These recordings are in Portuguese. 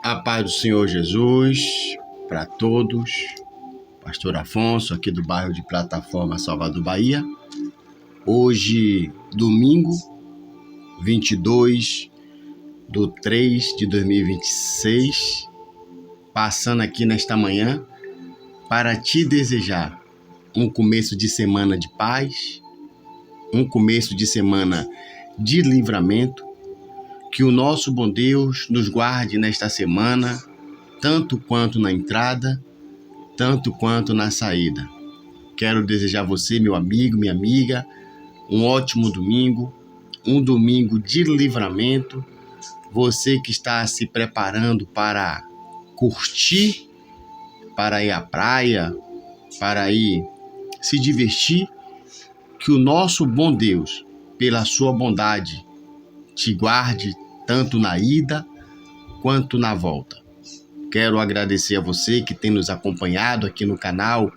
A paz do Senhor Jesus para todos. Pastor Afonso, aqui do bairro de Plataforma, Salvador, Bahia. Hoje, domingo, 22/3/2026, passando aqui nesta manhã para te desejar um começo de semana de paz, um começo de semana de livramento. Que o nosso bom Deus nos guarde nesta semana, tanto quanto na entrada, tanto quanto na saída. Quero desejar a você, meu amigo, minha amiga, um ótimo domingo, um domingo de livramento. Você que está se preparando para curtir, para ir à praia, para ir se divertir, que o nosso bom Deus, pela sua bondade, te guarde tanto na ida quanto na volta. Quero agradecer a você que tem nos acompanhado aqui no canal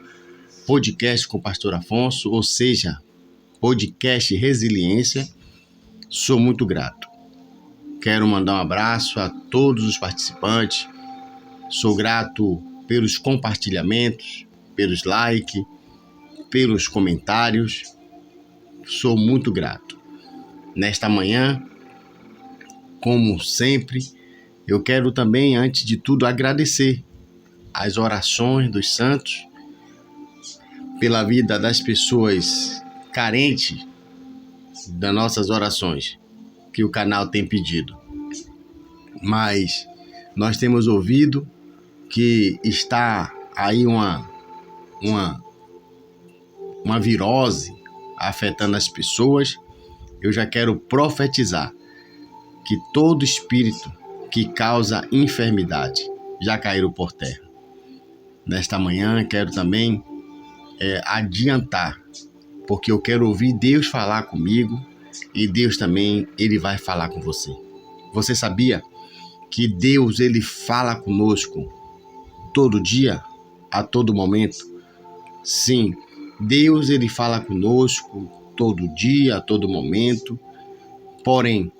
Podcast com o Pastor Afonso, ou seja, Podcast Resiliência. Sou muito grato. Quero mandar um abraço a todos os participantes. Sou grato pelos compartilhamentos, pelos likes, pelos comentários. Sou muito grato. Nesta manhã, como sempre, eu quero também, antes de tudo, agradecer as orações dos santos pela vida das pessoas carentes das nossas orações que o canal tem pedido. Mas nós temos ouvido que está aí uma virose afetando as pessoas. Eu já quero profetizar que todo espírito que causa enfermidade já caiu por terra. Nesta manhã quero também adiantar, porque eu quero ouvir Deus falar comigo e Deus também, Ele vai falar com você. Você sabia que Deus, Ele fala conosco todo dia, a todo momento? Sim, Deus, Ele fala conosco todo dia, a todo momento. Porém,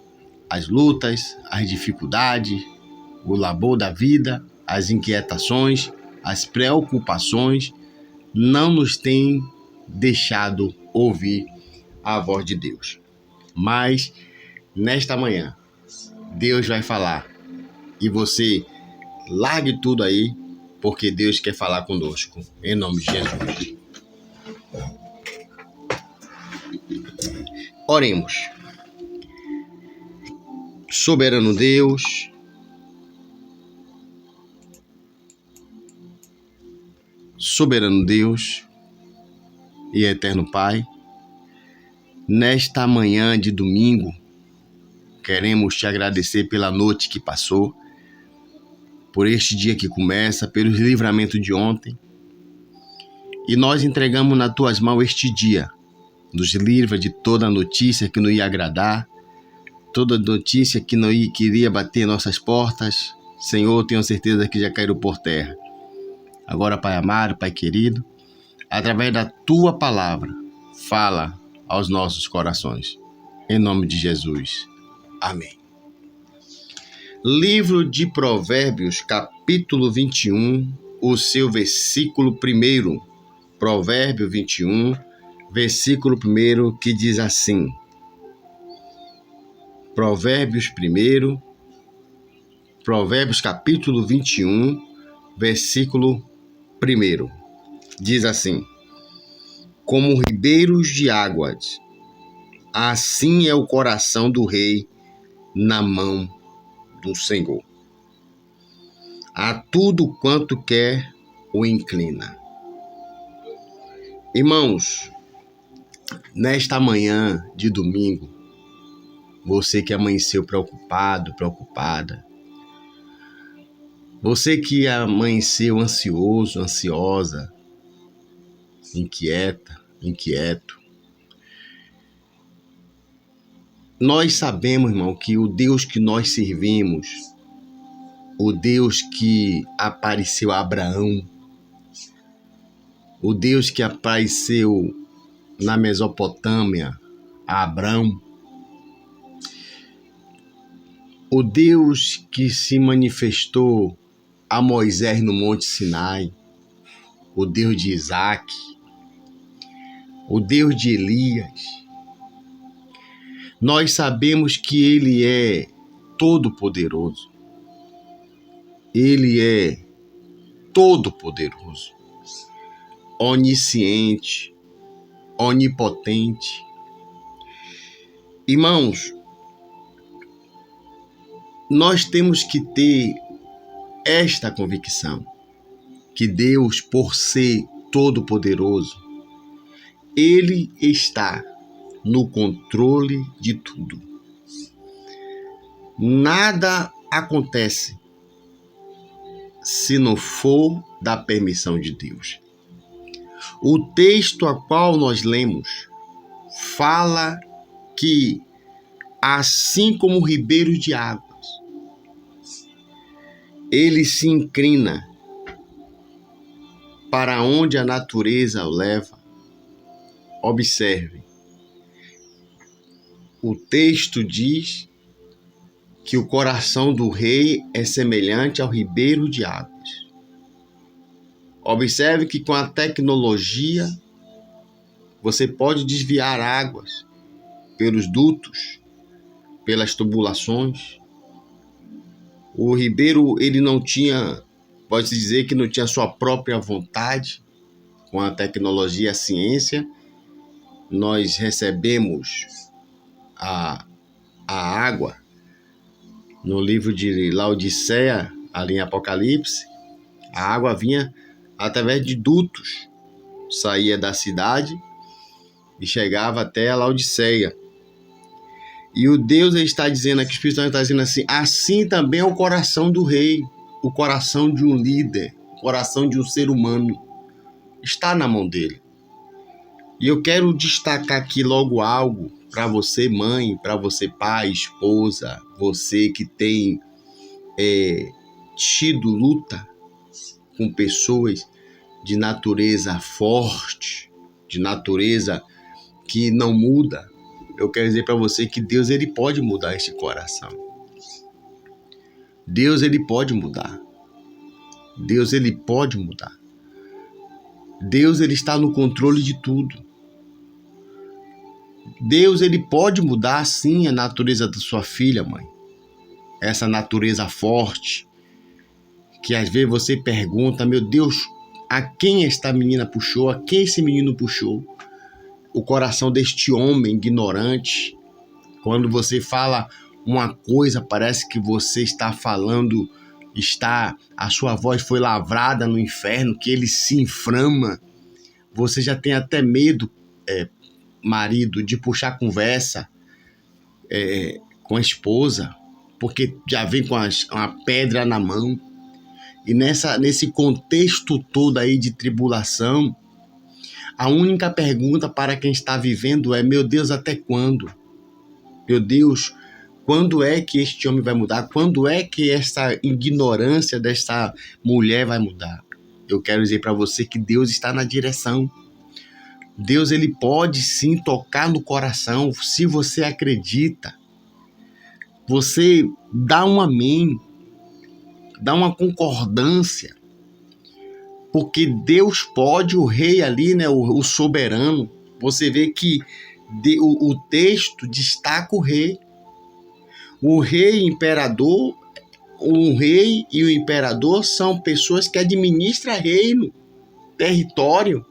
as lutas, as dificuldades, o labor da vida, as inquietações, as preocupações não nos têm deixado ouvir a voz de Deus. Mas, nesta manhã, Deus vai falar e você largue tudo aí, porque Deus quer falar conosco, em nome de Jesus. Oremos. Soberano Deus, e eterno Pai, nesta manhã de domingo, queremos te agradecer pela noite que passou, por este dia que começa, pelos livramentos de ontem, e nós entregamos nas tuas mãos este dia. Nos livra de toda notícia que não ia agradar, toda notícia que não queria bater nossas portas. Senhor, tenho certeza que já caíram por terra. Agora, Pai amado, Pai querido, através da Tua palavra, fala aos nossos corações. Em nome de Jesus. Amém. Livro de Provérbios, capítulo 21, o seu versículo 1. Provérbio 21, versículo 1, que diz assim. Provérbios capítulo 21, versículo 1, diz assim: como ribeiros de águas, assim é o coração do rei na mão do Senhor. A tudo quanto quer o inclina. Irmãos, nesta manhã de domingo, você que amanheceu preocupado, preocupada, você que amanheceu ansioso, ansiosa, inquieta, inquieto, nós sabemos, irmão, que o Deus que nós servimos, o Deus que apareceu a Abraão, o Deus que apareceu na Mesopotâmia, a Abraão, o Deus que se manifestou a Moisés no Monte Sinai, o Deus de Isaac, o Deus de Elias. Nós sabemos que Ele é todo-poderoso. Ele é todo-poderoso, onisciente, onipotente. Irmãos, nós temos que ter esta convicção, que Deus, por ser todo-poderoso, Ele está no controle de tudo. Nada acontece se não for da permissão de Deus. O texto a qual nós lemos fala que, assim como o ribeiro de águas, ele se inclina para onde a natureza o leva. Observe, o texto diz que o coração do rei é semelhante ao ribeiro de águas. Observe que com a tecnologia você pode desviar águas pelos dutos, pelas tubulações. O ribeiro, ele não tinha, pode-se dizer que não tinha sua própria vontade. Com a tecnologia e a ciência, nós recebemos a água no livro de Laodiceia, ali em Apocalipse. A água vinha através de dutos, saía da cidade e chegava até a Laodiceia. E o Deus está dizendo aqui, o Espírito Santo está dizendo assim, assim também é o coração do rei, o coração de um líder, o coração de um ser humano, está na mão dele. E eu quero destacar aqui logo algo para você, mãe, para você, pai, esposa, você que tem tido luta com pessoas de natureza forte, de natureza que não muda. Eu quero dizer para você que Deus, ele pode mudar esse coração. Deus, ele pode mudar. Deus, ele pode mudar. Deus, ele está no controle de tudo. Deus, ele pode mudar, sim, a natureza da sua filha, mãe. Essa natureza forte, que às vezes você pergunta, meu Deus, a quem esta menina puxou? A quem esse menino puxou? O coração deste homem ignorante. Quando você fala uma coisa, parece que você está falando, a sua voz foi lavrada no inferno, que ele se inflama. Você já tem até medo, marido, de puxar conversa com a esposa, porque já vem com uma pedra na mão. E nesse contexto todo aí de tribulação, a única pergunta para quem está vivendo é, meu Deus, até quando? Meu Deus, quando é que este homem vai mudar? Quando é que essa ignorância dessa mulher vai mudar? Eu quero dizer para você que Deus está na direção. Deus, ele pode sim tocar no coração, se você acredita. Você dá um amém, dá uma concordância, porque Deus pode, o rei ali, né, o soberano. Você vê que o texto destaca o rei. O rei imperador, o rei e o imperador são pessoas que administram reino, território.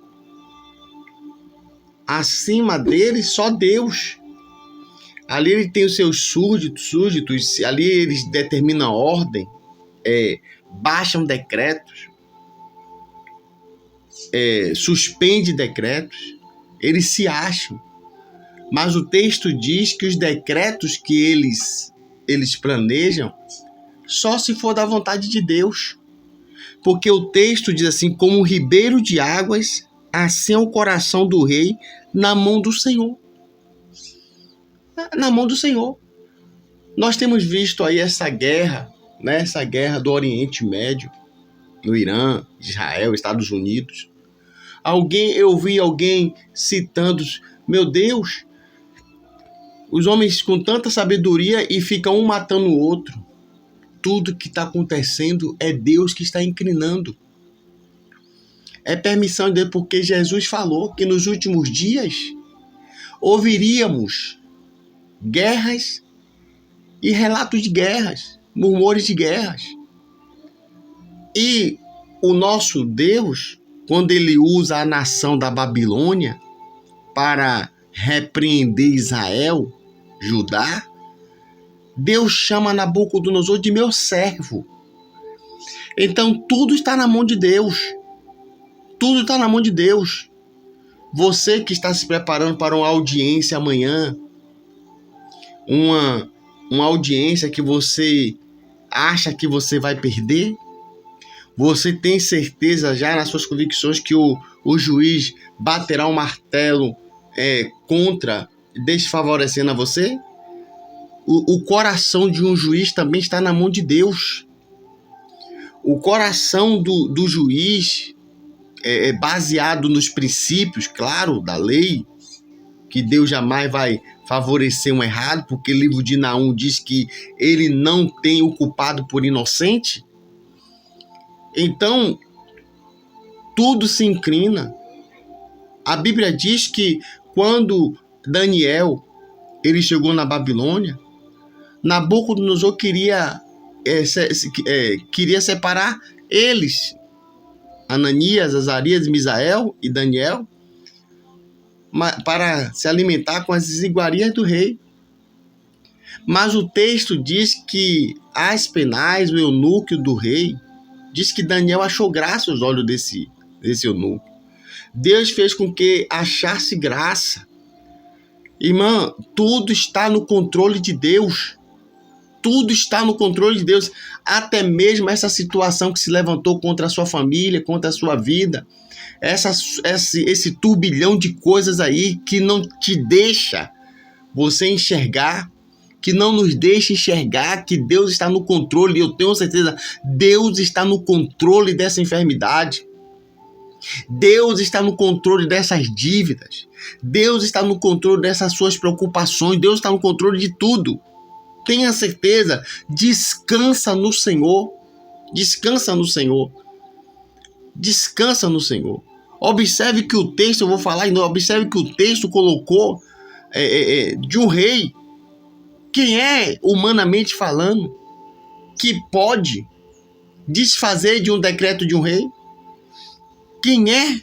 Acima dele, só Deus. Ali ele tem os seus súditos, ali eles determinam ordem, baixam decretos, suspende decretos, eles se acham. Mas o texto diz que os decretos que eles planejam só se for da vontade de Deus. Porque o texto diz assim, como um ribeiro de águas, assim é o coração do rei na mão do Senhor. Na mão do Senhor. Nós temos visto aí essa guerra, né? Essa guerra do Oriente Médio, no Irã, Israel, Estados Unidos. Eu vi alguém citando, meu Deus, Os homens com tanta sabedoria e ficam um matando o outro. Tudo que está acontecendo é Deus que está inclinando. É permissão de Deus, porque Jesus falou que nos últimos dias ouviríamos guerras e relatos de guerras, murmúrios de guerras. E o nosso Deus, quando ele usa a nação da Babilônia para repreender Israel, Judá, Deus chama Nabucodonosor de meu servo. Então tudo está na mão de Deus. Tudo está na mão de Deus. Você que está se preparando para uma audiência amanhã, uma audiência que você acha que você vai perder, você tem certeza já nas suas convicções que o juiz baterá um martelo contra, desfavorecendo a você? O coração de um juiz também está na mão de Deus. O coração do juiz é baseado nos princípios, claro, da lei, que Deus jamais vai favorecer um errado, porque o livro de Naum diz que ele não tem o culpado por inocente. Então, tudo se inclina. A Bíblia diz que quando Daniel ele chegou na Babilônia, Nabucodonosor queria separar eles, Ananias, Azarias, Misael e Daniel, para se alimentar com as iguarias do rei. Mas o texto diz que Aspenaz, o eunuco do rei, diz que Daniel achou graça aos olhos desse eunuco. Deus fez com que achasse graça. Irmã, tudo está no controle de Deus. Tudo está no controle de Deus. Até mesmo essa situação que se levantou contra a sua família, contra a sua vida. Esse turbilhão de coisas aí que não te deixa você enxergar, que não nos deixa enxergar que Deus está no controle. Eu tenho certeza, Deus está no controle dessa enfermidade. Deus está no controle dessas dívidas. Deus está no controle dessas suas preocupações. Deus está no controle de tudo. Tenha certeza, descansa no Senhor. Descansa no Senhor. Descansa no Senhor. Observe que o texto, eu vou falar ainda, observe que o texto colocou de um rei. Quem é, humanamente falando, que pode desfazer de um decreto de um rei? Quem é?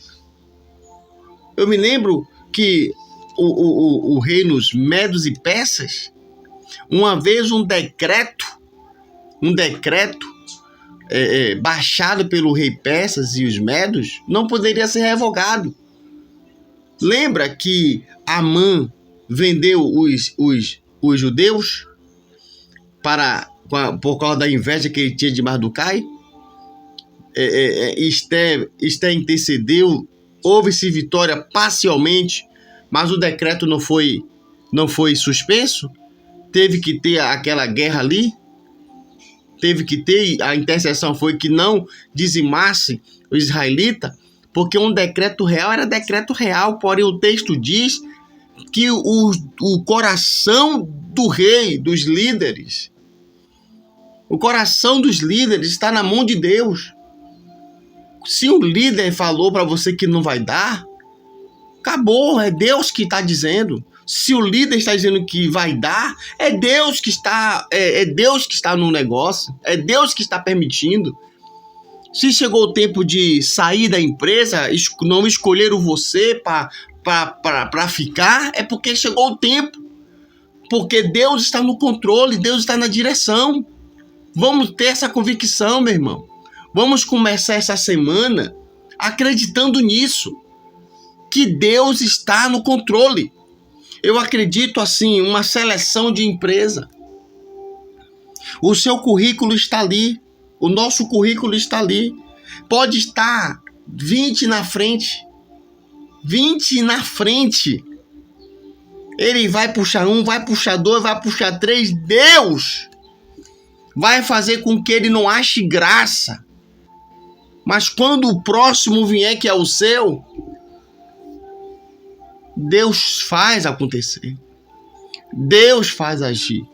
Eu me lembro que o rei nos Medos e Persas, uma vez um decreto baixado pelo rei Persas e os Medos não poderia ser revogado. Lembra que Amã vendeu os judeus por causa da inveja que ele tinha de Mardoquai? Esther intercedeu, houve-se vitória parcialmente, mas o decreto não foi suspenso. Teve que ter aquela guerra ali, teve que ter, a intercessão foi que não dizimasse o israelita, porque um decreto real era decreto real, porém o texto diz que o coração do rei, dos líderes, o coração dos líderes está na mão de Deus. Se o líder falou para você que não vai dar, acabou, é Deus que está dizendo. Se o líder está dizendo que vai dar, é Deus que está no negócio, é Deus que está permitindo. Se chegou o tempo de sair da empresa, não escolheram você para ficar, é porque chegou o tempo. Porque Deus está no controle, Deus está na direção. Vamos ter essa convicção, meu irmão. Vamos começar essa semana acreditando nisso, que Deus está no controle. Eu acredito assim, uma seleção de empresa. O seu currículo está ali, o nosso currículo está ali. Pode estar 20 na frente. 20 na frente. Ele vai puxar um, vai puxar dois, vai puxar três. Deus vai fazer com que ele não ache graça. Mas quando o próximo vier, que é o seu, Deus faz acontecer. Deus faz agir.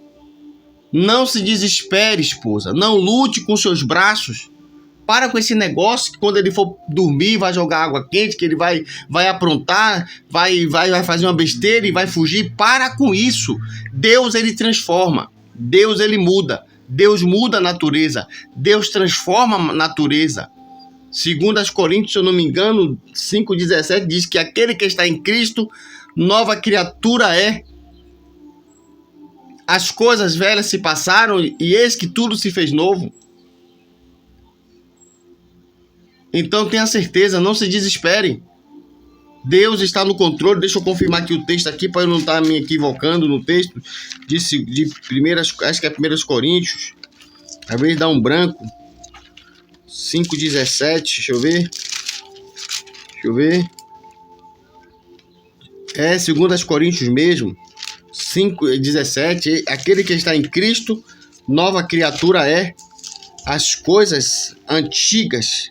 Não se desespere, esposa. Não lute com seus braços. Para com esse negócio que quando ele for dormir, vai jogar água quente, que ele vai aprontar, vai fazer uma besteira e vai fugir. Para com isso. Deus, ele transforma. Deus, ele muda. Deus muda a natureza. Deus transforma a natureza. Segundo as Coríntios, se eu não me engano, 5,17 diz que aquele que está em Cristo, nova criatura é. As coisas velhas se passaram e eis que tudo se fez novo. Então tenha certeza, não se desespere. Deus está no controle. Deixa eu confirmar aqui o texto aqui para eu não estar me equivocando no texto de primeiras, acho que é 1 Coríntios. Às vezes dá um branco. 5,17, deixa eu ver. É 2 Coríntios mesmo. 5,17. Aquele que está em Cristo, nova criatura é. As coisas antigas,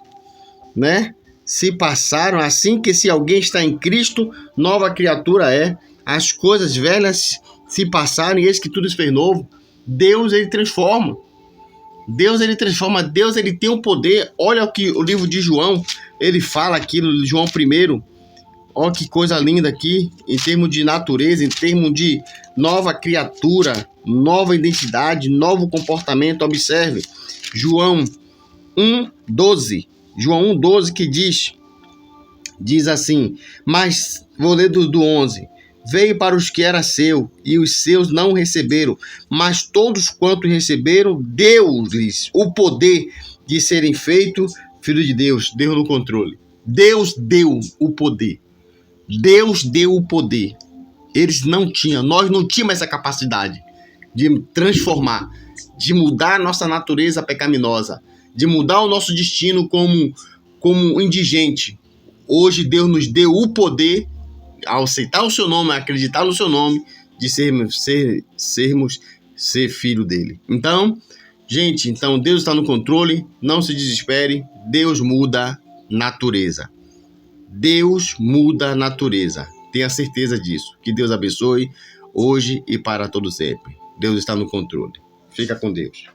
né, se passaram, assim que se alguém está em Cristo, nova criatura é. As coisas velhas se passaram e eis que tudo se fez novo. Deus, ele transforma. Deus, ele transforma. Deus, ele tem o poder. Olha o que o livro de João, ele fala aqui no João 1. Olha que coisa linda aqui, em termos de natureza, em termos de nova criatura, nova identidade, novo comportamento. Observe, João 1,12. João 1,12 que diz assim, mas vou ler do 11. Veio para os que era seu, e os seus não receberam, mas todos quantos receberam, deu-lhes o poder de serem feitos filhos de Deus. Deus no controle. Deus deu o poder. Deus deu o poder. Eles não tinham, nós não tínhamos essa capacidade de transformar, de mudar a nossa natureza pecaminosa, de mudar o nosso destino como indigente. Hoje Deus nos deu o poder, ao aceitar o seu nome, acreditar no seu nome, de ser filho dele. Então, gente, Deus está no controle, não se desespere, Deus muda natureza. Deus muda a natureza. Tenha certeza disso. Que Deus abençoe hoje e para todo sempre. Deus está no controle. Fica com Deus.